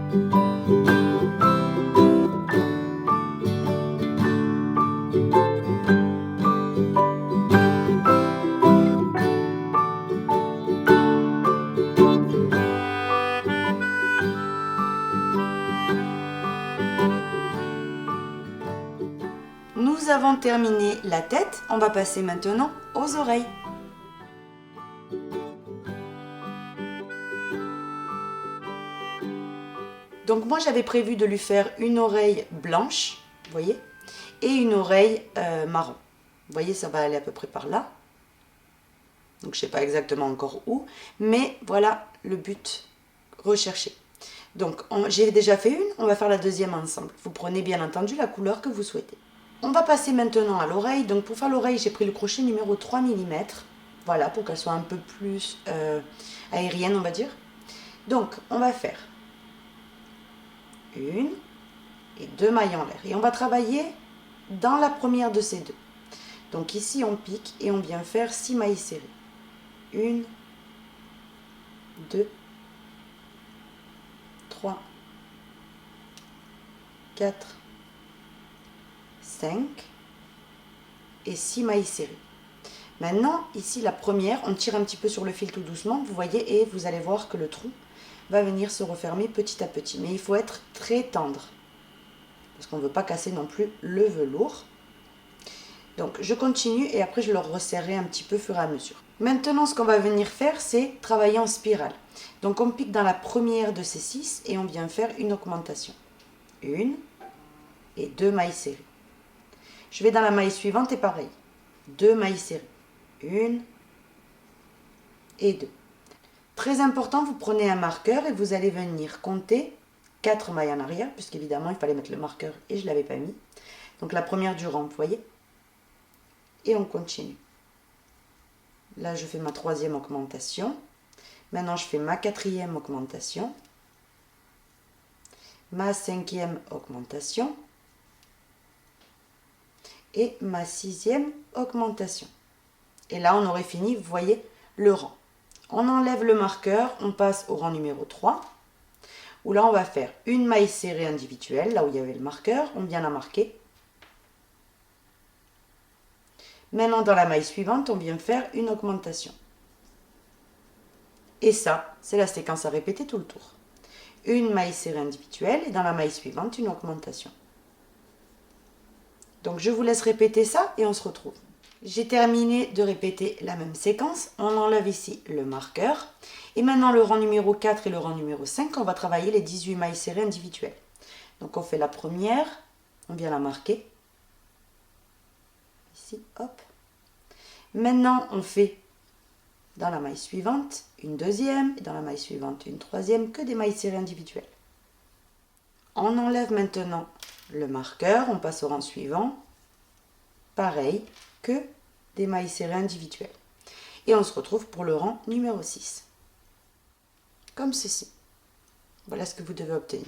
Nous avons terminé la tête, on va passer maintenant aux oreilles. Donc moi j'avais prévu de lui faire une oreille blanche, vous voyez, et une oreille marron. Vous voyez, ça va aller à peu près par là. Donc je ne sais pas exactement encore où, mais voilà le but recherché. Donc j'ai déjà fait une, on va faire la deuxième ensemble. Vous prenez bien entendu la couleur que vous souhaitez. On va passer maintenant à l'oreille. Donc pour faire l'oreille, j'ai pris le crochet numéro 3 mm. Voilà, pour qu'elle soit un peu plus aérienne, on va dire. Donc on va faire une et deux mailles en l'air. Et on va travailler dans la première de ces deux. Donc ici on pique et on vient faire 6 mailles serrées. 1, 2, 3, 4, 5 et 6 mailles serrées. Maintenant, ici la première, on tire un petit peu sur le fil tout doucement, vous voyez, et vous allez voir que le trou va venir se refermer petit à petit. Mais il faut être très tendre, parce qu'on ne veut pas casser non plus le velours. Donc je continue et après je le resserrerai un petit peu au fur et à mesure. Maintenant, ce qu'on va venir faire, c'est travailler en spirale. Donc on pique dans la première de ces 6 et on vient faire une augmentation. 1 et 2 mailles serrées. Je vais dans la maille suivante et pareil. 2 mailles serrées. 1 et 2. Très important, vous prenez un marqueur et vous allez venir compter 4 mailles en arrière, puisqu'évidemment il fallait mettre le marqueur et je ne l'avais pas mis. Donc la première du rang, vous voyez. Et on continue. Là, je fais ma troisième augmentation. Maintenant, je fais ma quatrième augmentation. Ma cinquième augmentation. Et ma sixième augmentation. Et là, on aurait fini, vous voyez, le rang. On enlève le marqueur, on passe au rang numéro 3. Où là, on va faire une maille serrée individuelle, là où il y avait le marqueur, on vient la marquer. Maintenant, dans la maille suivante, on vient faire une augmentation. Et ça, c'est la séquence à répéter tout le tour. Une maille serrée individuelle et dans la maille suivante, une augmentation. Donc, je vous laisse répéter ça et on se retrouve. J'ai terminé de répéter la même séquence. On enlève ici le marqueur. Et maintenant, le rang numéro 4 et le rang numéro 5, on va travailler les 18 mailles serrées individuelles. Donc, on fait la première, on vient la marquer. Ici, hop. Maintenant, on fait dans la maille suivante une deuxième et dans la maille suivante une troisième, que des mailles serrées individuelles. On enlève maintenant le marqueur, on passe au rang suivant. Pareil, que des mailles serrées individuelles. Et on se retrouve pour le rang numéro 6. Comme ceci. Voilà ce que vous devez obtenir.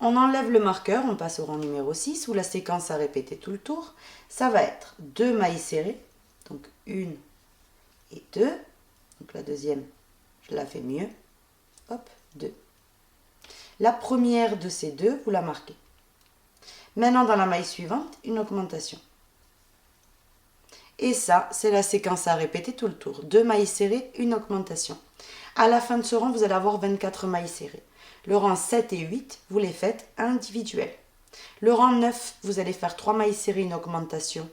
On enlève le marqueur, on passe au rang numéro 6, où la séquence à répéter tout le tour. Ça va être 2 mailles serrées, donc 1 et 2. Donc la deuxième, je la fais mieux. Hop, 2. La première de ces deux, vous la marquez. Maintenant, dans la maille suivante, une augmentation. Et ça, c'est la séquence à répéter tout le tour. 2 mailles serrées, une augmentation. À la fin de ce rang, vous allez avoir 24 mailles serrées. Le rang 7 et 8, vous les faites individuels. Le rang 9, vous allez faire 3 mailles serrées, une augmentation.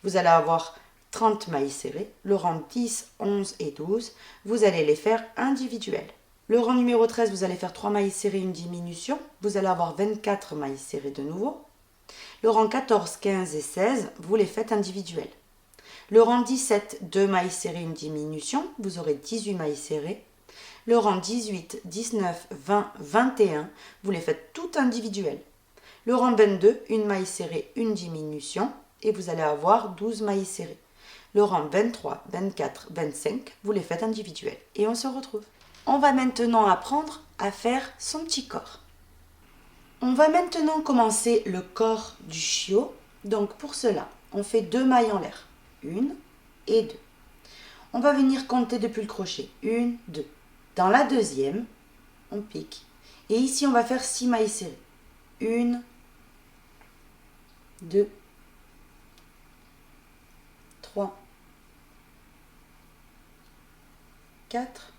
Vous allez avoir 30 mailles serrées. Le rang 10, 11 et 12, vous allez les faire individuels. Le rang numéro 13, vous allez faire 3 mailles serrées, une diminution. Vous allez avoir 24 mailles serrées de nouveau. Le rang 14, 15 et 16, vous les faites individuels. Le rang 17, 2 mailles serrées, une diminution, vous aurez 18 mailles serrées. Le rang 18, 19, 20, 21, vous les faites toutes individuelles. Le rang 22, une maille serrée, une diminution, et vous allez avoir 12 mailles serrées. Le rang 23, 24, 25, vous les faites individuelles. Et on se retrouve. On va maintenant apprendre à faire son petit corps. On va maintenant commencer le corps du chiot. Donc pour cela, on fait 2 mailles en l'air. 1 et 2. On va venir compter depuis le crochet. 1, 2. Dans la deuxième, on pique. Et ici, on va faire 6 mailles serrées. 1, 2, 3, 4,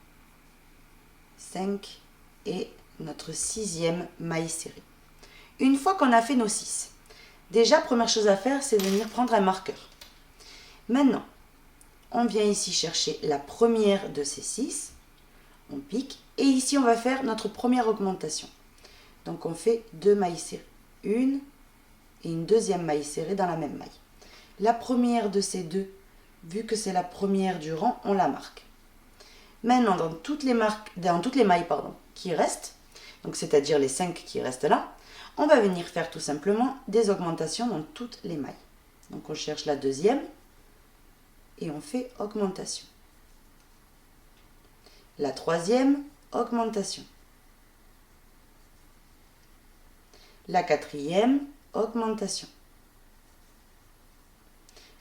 5 et notre 6e maille serrée. Une fois qu'on a fait nos 6, déjà, première chose à faire, c'est de venir prendre un marqueur. Maintenant, on vient ici chercher la première de ces 6, on pique, et ici, on va faire notre première augmentation. Donc, on fait 2 mailles serrées, une et une deuxième maille serrée dans la même maille. La première de ces deux, vu que c'est la première du rang, on la marque. Maintenant, dans toutes les mailles qui restent, donc c'est-à-dire les 5 qui restent là, on va venir faire tout simplement des augmentations dans toutes les mailles. Donc on cherche la deuxième et on fait augmentation. La troisième, augmentation. La quatrième, augmentation.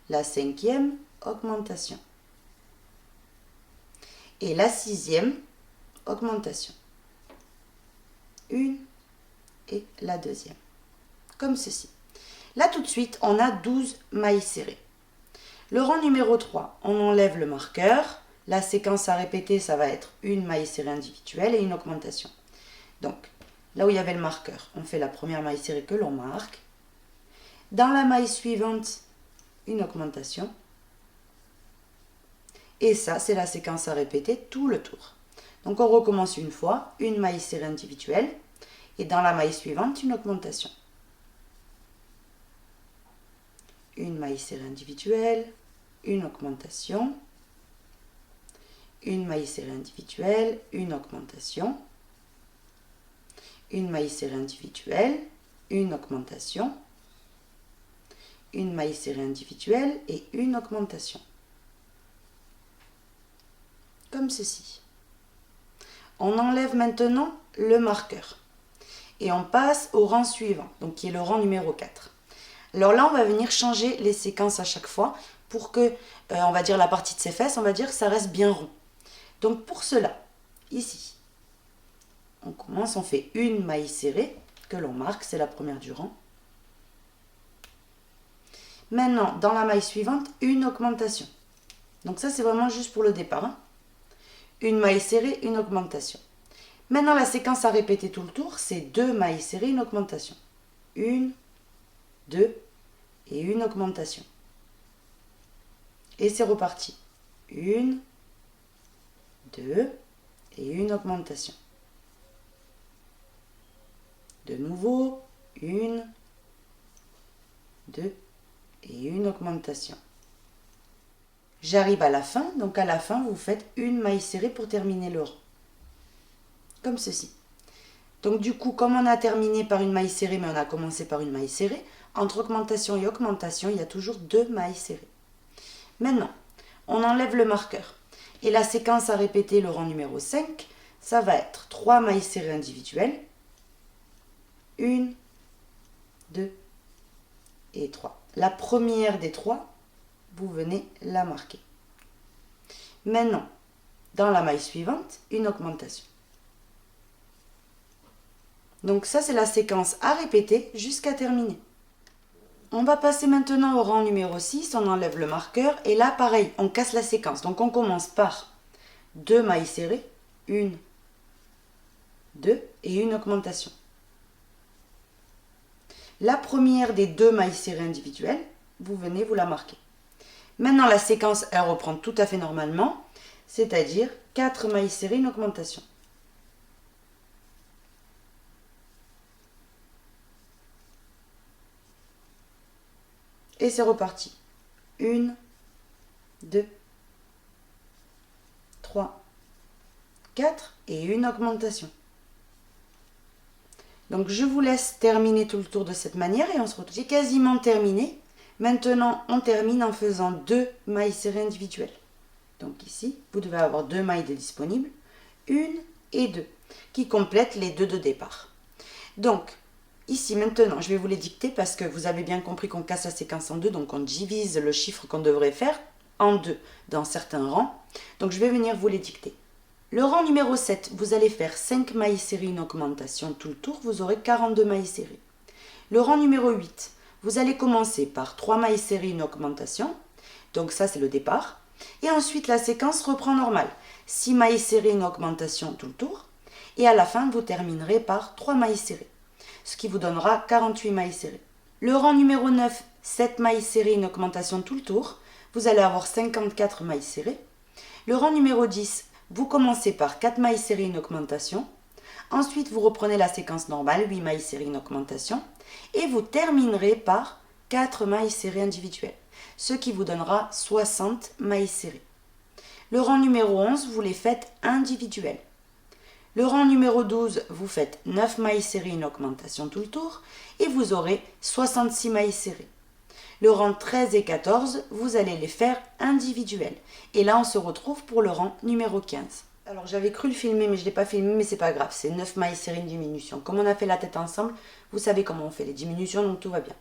La cinquième, augmentation. Et la sixième, augmentation. Une et la deuxième. Comme ceci. Là, tout de suite, on a 12 mailles serrées. Le rang numéro 3, on enlève le marqueur. La séquence à répéter, ça va être une maille serrée individuelle et une augmentation. Donc, là où il y avait le marqueur, on fait la première maille serrée que l'on marque. Dans la maille suivante, une augmentation. Et ça, c'est la séquence à répéter tout le tour. Donc, on recommence une fois, une maille serrée individuelle. Et dans la maille suivante, une augmentation. Une maille serrée individuelle, une augmentation. Une maille serrée individuelle, une augmentation. Une maille serrée individuelle, une augmentation. Une maille serrée individuelle et une augmentation. Comme ceci. On enlève maintenant le marqueur. Et on passe au rang suivant, donc qui est le rang numéro 4. Alors là, on va venir changer les séquences à chaque fois pour que, on va dire la partie de ses fesses, on va dire que ça reste bien rond. Donc pour cela, ici, on commence, on fait une maille serrée que l'on marque, c'est la première du rang. Maintenant, dans la maille suivante, une augmentation. Donc ça, c'est vraiment juste pour le départ. Hein. Une maille serrée, une augmentation. Maintenant, la séquence à répéter tout le tour, c'est 2 mailles serrées, une augmentation. 1, 2 et une augmentation. Et c'est reparti. 1, 2 et une augmentation. De nouveau, 1, 2 et une augmentation. J'arrive à la fin, donc à la fin, vous faites une maille serrée pour terminer le rang. Comme ceci. Donc du coup, comme on a terminé par une maille serrée, mais on a commencé par une maille serrée, entre augmentation et augmentation, il y a toujours 2 mailles serrées. Maintenant, on enlève le marqueur. Et la séquence à répéter, le rang numéro 5, ça va être 3 mailles serrées individuelles. 1, 2 et 3. La première des 3, vous venez la marquer. Maintenant, dans la maille suivante, une augmentation. Donc ça, c'est la séquence à répéter jusqu'à terminer. On va passer maintenant au rang numéro 6, on enlève le marqueur et là, pareil, on casse la séquence. Donc on commence par 2 mailles serrées, 1, 2 et une augmentation. La première des 2 mailles serrées individuelles, vous venez vous la marquer. Maintenant, la séquence, elle reprend tout à fait normalement, c'est-à-dire 4 mailles serrées, une augmentation. Et c'est reparti. 1, 2, 3, 4 et une augmentation. Donc je vous laisse terminer tout le tour de cette manière et on se retrouve. J'ai quasiment terminé. Maintenant, on termine en faisant 2 mailles serrées individuelles. Donc ici, vous devez avoir 2 mailles de disponibles, 1 et 2, qui complètent les 2 de départ. Donc, ici maintenant, je vais vous les dicter parce que vous avez bien compris qu'on casse la séquence en 2, donc on divise le chiffre qu'on devrait faire en 2 dans certains rangs. Donc je vais venir vous les dicter. Le rang numéro 7, vous allez faire 5 mailles serrées, une augmentation tout le tour, vous aurez 42 mailles serrées. Le rang numéro 8, vous allez commencer par 3 mailles serrées, une augmentation, donc ça c'est le départ. Et ensuite la séquence reprend normale, 6 mailles serrées, une augmentation tout le tour. Et à la fin, vous terminerez par 3 mailles serrées, ce qui vous donnera 48 mailles serrées. Le rang numéro 9, 7 mailles serrées, une augmentation tout le tour, vous allez avoir 54 mailles serrées. Le rang numéro 10, vous commencez par 4 mailles serrées, une augmentation. Ensuite, vous reprenez la séquence normale, 8 mailles serrées, une augmentation. Et vous terminerez par 4 mailles serrées individuelles, ce qui vous donnera 60 mailles serrées. Le rang numéro 11, vous les faites individuelles. Le rang numéro 12, vous faites 9 mailles serrées, une augmentation tout le tour, et vous aurez 66 mailles serrées. Le rang 13 et 14, vous allez les faire individuels. Et là, on se retrouve pour le rang numéro 15. Alors, j'avais cru le filmer, mais je ne l'ai pas filmé, mais c'est pas grave. C'est 9 mailles serrées, une diminution. Comme on a fait la tête ensemble, vous savez comment on fait les diminutions, donc tout va bien.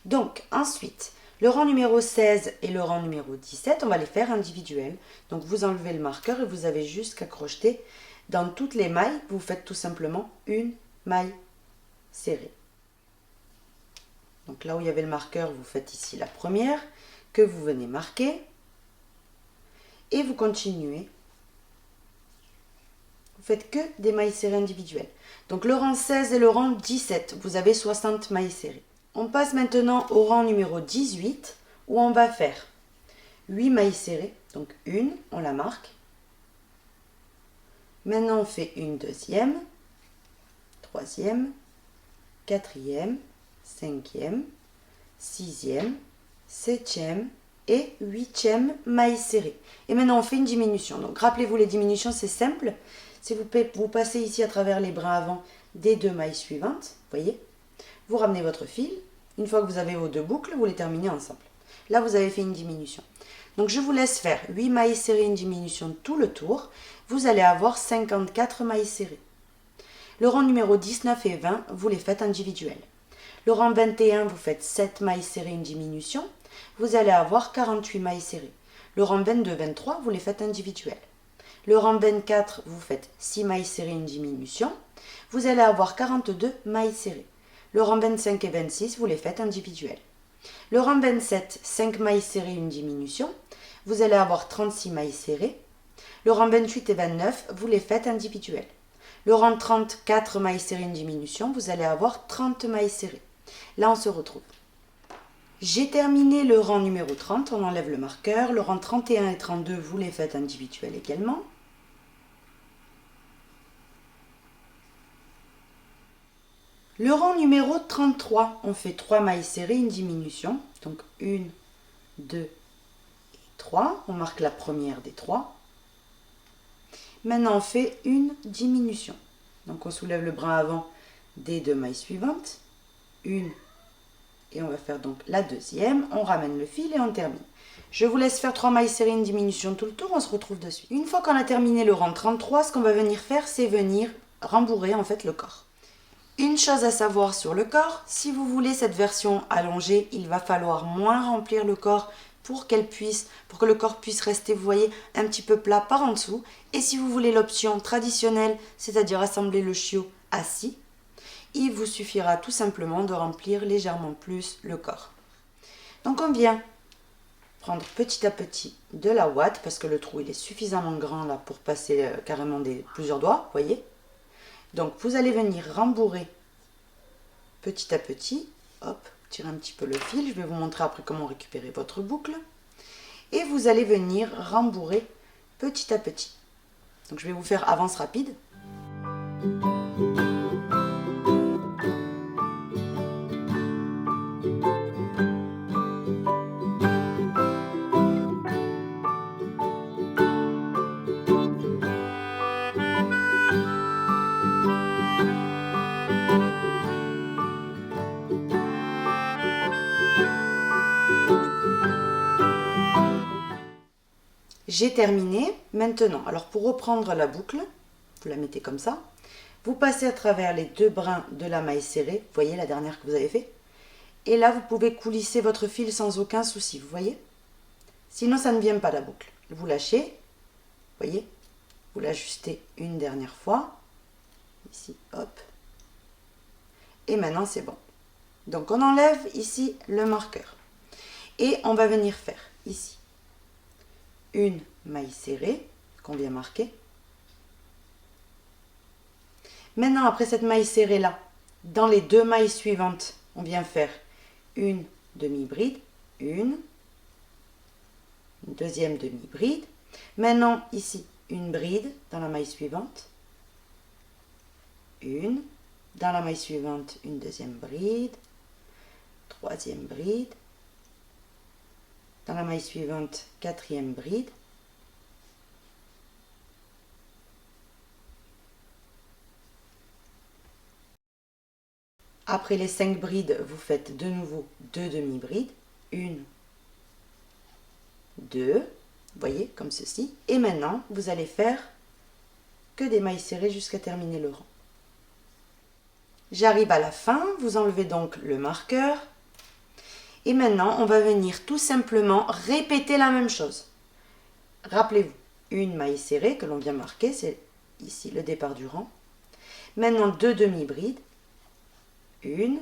Donc, ensuite, le rang numéro 16 et le rang numéro 17, on va les faire individuels. Donc, vous enlevez le marqueur et vous avez juste qu'à crocheter. Dans toutes les mailles, vous faites tout simplement une maille serrée. Donc là où il y avait le marqueur, vous faites ici la première, que vous venez marquer. Et vous continuez. Vous faites que des mailles serrées individuelles. Donc le rang 16 et le rang 17, vous avez 60 mailles serrées. On passe maintenant au rang numéro 18, où on va faire 8 mailles serrées. Donc une, on la marque. Maintenant, on fait une deuxième, troisième, quatrième, cinquième, sixième, septième et huitième maille serrée. Et maintenant, on fait une diminution. Donc, rappelez-vous, les diminutions, c'est simple. Si vous passez ici à travers les brins avant des 2 mailles suivantes, voyez, vous ramenez votre fil. Une fois que vous avez vos 2 boucles, vous les terminez ensemble. Là, vous avez fait une diminution. Donc, je vous laisse faire 8 mailles serrées, une diminution tout le tour. Vous allez avoir 54 mailles serrées. Le rang numéro 19 et 20, vous les faites individuels. Le rang 21, vous faites 7 mailles serrées, une diminution. Vous allez avoir 48 mailles serrées. Le rang 22, 23, vous les faites individuels. Le rang 24, vous faites 6 mailles serrées, une diminution. Vous allez avoir 42 mailles serrées. Le rang 25 et 26, vous les faites individuels. Le rang 27, 5 mailles serrées, une diminution. Vous allez avoir 36 mailles serrées. Le rang 28 et 29, vous les faites individuels. Le rang 30, 4 mailles serrées, une diminution. Vous allez avoir 30 mailles serrées. Là, on se retrouve. J'ai terminé le rang numéro 30, on enlève le marqueur. Le rang 31 et 32, vous les faites individuels également. Le rang numéro 33, on fait 3 mailles serrées, une diminution. Donc 1, 2 et 3. On marque la première des 3. Maintenant, on fait une diminution. Donc, on soulève le brin avant des 2 mailles suivantes. Une. Et on va faire donc la deuxième. On ramène le fil et on termine. Je vous laisse faire 3 mailles serrées, une diminution tout le tour. On se retrouve de suite. Une fois qu'on a terminé le rang 33, ce qu'on va venir faire, c'est venir rembourrer en fait le corps. Une chose à savoir sur le corps, si vous voulez cette version allongée, il va falloir moins remplir le corps pour que le corps puisse rester, vous voyez, un petit peu plat par en dessous. Et si vous voulez l'option traditionnelle, c'est-à-dire assembler le chiot assis, il vous suffira tout simplement de remplir légèrement plus le corps. Donc on vient prendre petit à petit de la ouate, parce que le trou il est suffisamment grand là pour passer carrément plusieurs doigts, vous voyez. Donc vous allez venir rembourrer petit à petit, hop, tirez un petit peu le fil, je vais vous montrer après comment récupérer votre boucle. Et vous allez venir rembourrer petit à petit. Donc je vais vous faire avance rapide. J'ai terminé. Maintenant, alors pour reprendre la boucle, vous la mettez comme ça. Vous passez à travers les 2 brins de la maille serrée. Vous voyez la dernière que vous avez fait. Et là, vous pouvez coulisser votre fil sans aucun souci. Vous voyez? Sinon, ça ne vient pas la boucle. Vous lâchez. Vous voyez? vous l'ajustez une dernière fois. Ici, hop. Et maintenant, c'est bon. Donc, on enlève ici le marqueur. Et on va venir faire ici une maille serrée qu'on vient marquer. Maintenant, après cette maille serrée là, dans les deux mailles suivantes, on vient faire une demi-bride, une deuxième demi-bride. Maintenant, ici, une bride dans la maille suivante, une, dans la maille suivante, une deuxième bride, troisième bride, dans la maille suivante, quatrième bride, après les 5 brides, vous faites de nouveau 2 demi-brides, une, deux, vous voyez, comme ceci, et maintenant, vous allez faire que des mailles serrées jusqu'à terminer le rang. J'arrive à la fin, vous enlevez donc le marqueur, et maintenant, on va venir tout simplement répéter la même chose. Rappelez-vous, une maille serrée que l'on vient marquer, c'est ici le départ du rang. Maintenant, 2 demi-brides, une,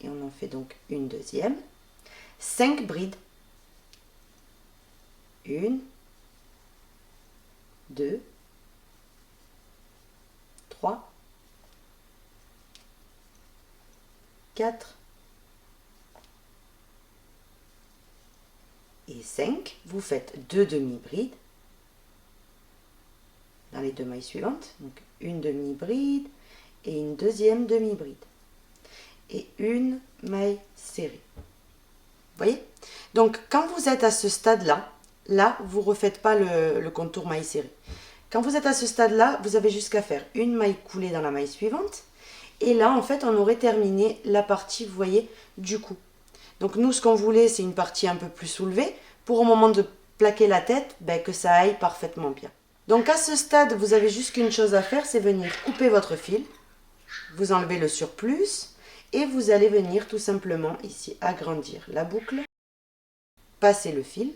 et on en fait donc une deuxième, 5 brides, une, deux, trois, quatre et 5. Vous faites 2 demi-brides dans les deux mailles suivantes, donc une demi-bride et une deuxième demi-bride et une maille serrée. Vous voyez? Donc quand vous êtes à ce stade-là, là vous ne refaites pas le contour maille serrée. Quand vous êtes à ce stade-là, vous avez jusqu'à faire une maille coulée dans la maille suivante. Et là, en fait, on aurait terminé la partie, vous voyez, du cou. Donc nous, ce qu'on voulait, c'est une partie un peu plus soulevée, pour au moment de plaquer la tête, ben, que ça aille parfaitement bien. Donc à ce stade, vous avez juste qu'une chose à faire, c'est venir couper votre fil. Vous enlevez le surplus et vous allez venir tout simplement ici agrandir la boucle, passer le fil.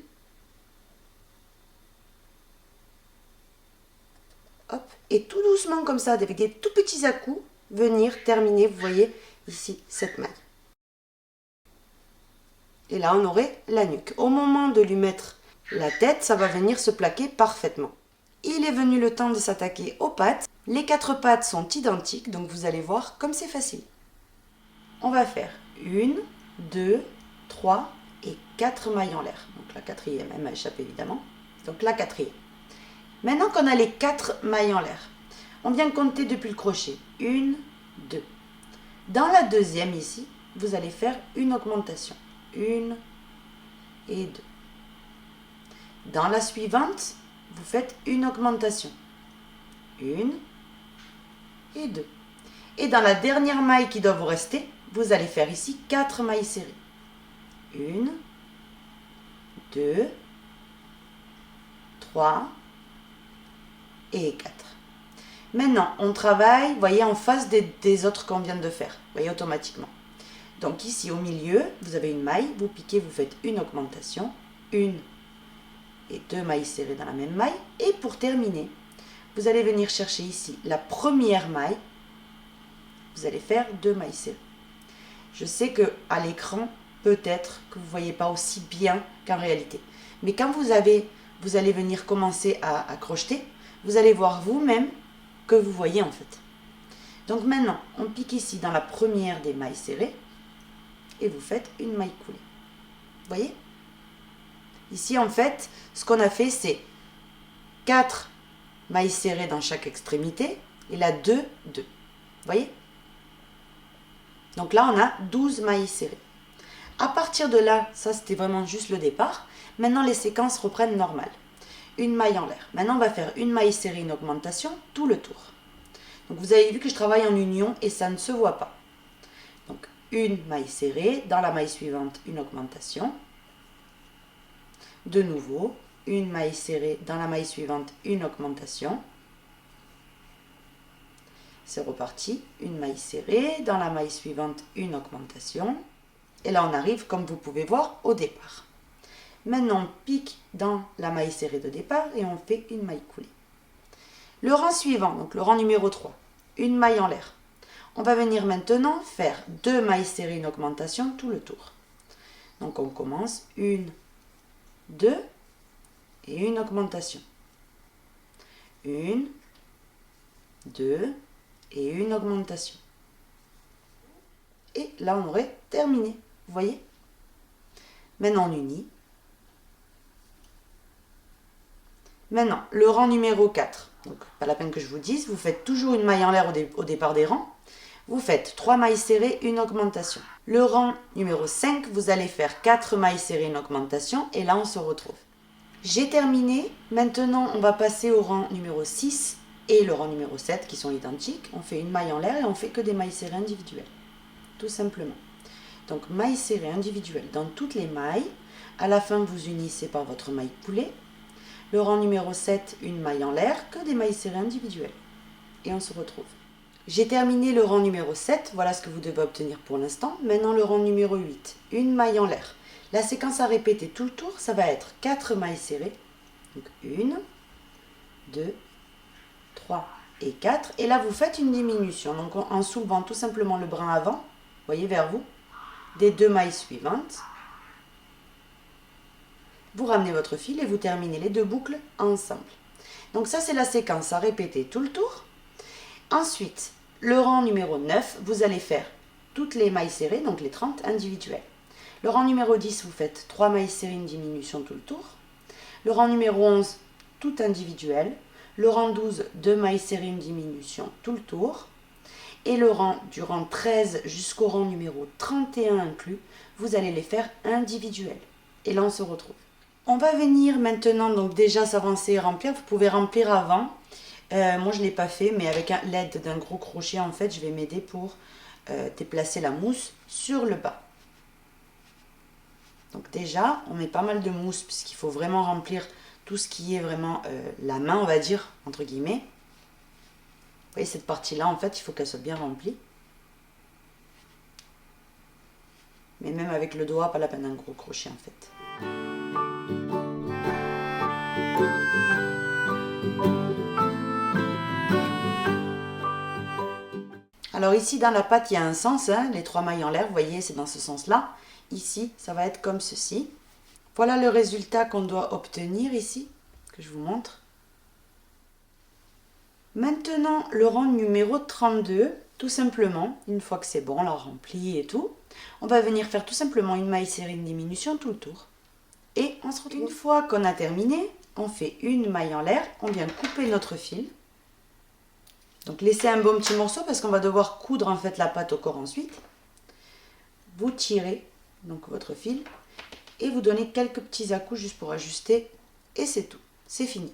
Hop, et tout doucement comme ça, avec des tout petits à-coups, venir terminer, vous voyez, ici, cette maille. Et là, on aurait la nuque. Au moment de lui mettre la tête, ça va venir se plaquer parfaitement. Il est venu le temps de s'attaquer aux pattes. Les 4 pattes sont identiques, donc vous allez voir comme c'est facile. On va faire 1, 2, 3 et 4 mailles en l'air. Donc la quatrième, elle m'a échappé évidemment. Donc la quatrième. Maintenant qu'on a les 4 mailles en l'air, on vient compter depuis le crochet. 1, 2. Dans la deuxième ici, vous allez faire une augmentation. 1 et 2. Dans la suivante, vous faites une augmentation. 1 et 2. Et dans la dernière maille qui doit vous rester, vous allez faire ici 4 mailles serrées. 1, 2, 3 et 4. Maintenant, on travaille, vous voyez, en face des autres qu'on vient de faire. Vous voyez, automatiquement. Donc ici, au milieu, vous avez une maille. Vous piquez, vous faites une augmentation. 1 et 2 mailles serrées dans la même maille. Et pour terminer, vous allez venir chercher ici la première maille. Vous allez faire 2 mailles serrées. Je sais qu'à l'écran, peut-être que vous ne voyez pas aussi bien qu'en réalité. Mais quand vous allez venir commencer à crocheter, vous allez voir vous-même que vous voyez en fait. Donc maintenant, on pique ici dans la première des mailles serrées et vous faites une maille coulée. Vous voyez? Ici, en fait, ce qu'on a fait, c'est 4 mailles serrées dans chaque extrémité et la 2, 2. Vous voyez? Donc là, on a 12 mailles serrées. À partir de là, ça c'était vraiment juste le départ. Maintenant, les séquences reprennent normales. Une maille en l'air. Maintenant, on va faire une maille serrée, une augmentation, tout le tour. Donc, vous avez vu que je travaille en union et ça ne se voit pas. Donc, une maille serrée, dans la maille suivante, une augmentation. De nouveau, une maille serrée, dans la maille suivante, une augmentation. C'est reparti, une maille serrée, dans la maille suivante, une augmentation. Et là, on arrive, comme vous pouvez voir, au départ. Maintenant, on pique dans la maille serrée de départ et on fait une maille coulée. Le rang suivant, donc le rang numéro 3, une maille en l'air. On va venir maintenant faire 2 mailles serrées, une augmentation tout le tour. Donc on commence 1, 2 et une augmentation. 1, 2 et une augmentation. Et là on aurait terminé, vous voyez? Maintenant on unit. Maintenant, le rang numéro 4. Donc, pas la peine que je vous dise, vous faites toujours une maille en l'air au départ des rangs. Vous faites 3 mailles serrées, une augmentation. Le rang numéro 5, vous allez faire 4 mailles serrées, une augmentation. Et là, on se retrouve. J'ai terminé. Maintenant, on va passer au rang numéro 6 et le rang numéro 7 qui sont identiques. On fait une maille en l'air et on fait que des mailles serrées individuelles. Tout simplement. Donc, mailles serrées individuelles dans toutes les mailles. À la fin, vous unissez par votre maille poulet. Le rang numéro 7, une maille en l'air, que des mailles serrées individuelles. Et on se retrouve. J'ai terminé le rang numéro 7, voilà ce que vous devez obtenir pour l'instant. Maintenant le rang numéro 8, une maille en l'air. La séquence à répéter tout le tour, ça va être 4 mailles serrées. Donc 1, 2, 3 et 4. Et là vous faites une diminution, donc en soulevant tout simplement le brin avant, vous voyez vers vous, des 2 mailles suivantes. Vous ramenez votre fil et vous terminez les 2 boucles ensemble. Donc ça c'est la séquence à répéter tout le tour. Ensuite, le rang numéro 9, vous allez faire toutes les mailles serrées, donc les 30 individuelles. Le rang numéro 10, vous faites 3 mailles serrées, une diminution tout le tour. Le rang numéro 11, tout individuel. Le rang 12, 2 mailles serrées, une diminution tout le tour. Et le rang du rang 13 jusqu'au rang numéro 31 inclus, vous allez les faire individuels. Et là, on se retrouve. On va venir maintenant, donc déjà s'avancer et remplir. Vous pouvez remplir avant. Moi, je ne l'ai pas fait, mais avec l'aide d'un gros crochet, en fait, je vais m'aider pour déplacer la mousse sur le bas. Donc déjà, on met pas mal de mousse puisqu'il faut vraiment remplir tout ce qui est vraiment la main, on va dire, entre guillemets. Vous voyez, cette partie-là, en fait, il faut qu'elle soit bien remplie. Mais même avec le doigt, pas la peine d'un gros crochet, en fait. Alors ici, dans la pâte, il y a un sens, hein, les 3 mailles en l'air, vous voyez, c'est dans ce sens-là. Ici, ça va être comme ceci. Voilà le résultat qu'on doit obtenir ici, que je vous montre. Maintenant, le rang numéro 32, tout simplement, une fois que c'est bon, on l'a rempli et tout, on va venir faire tout simplement une maille serrée, une diminution tout le tour. Et on se retrouve. Une fois qu'on a terminé, on fait une maille en l'air, on vient couper notre fil. Donc laissez un bon petit morceau parce qu'on va devoir coudre en fait la pâte au corps ensuite. Vous tirez donc votre fil et vous donnez quelques petits à-coups juste pour ajuster et c'est tout, c'est fini.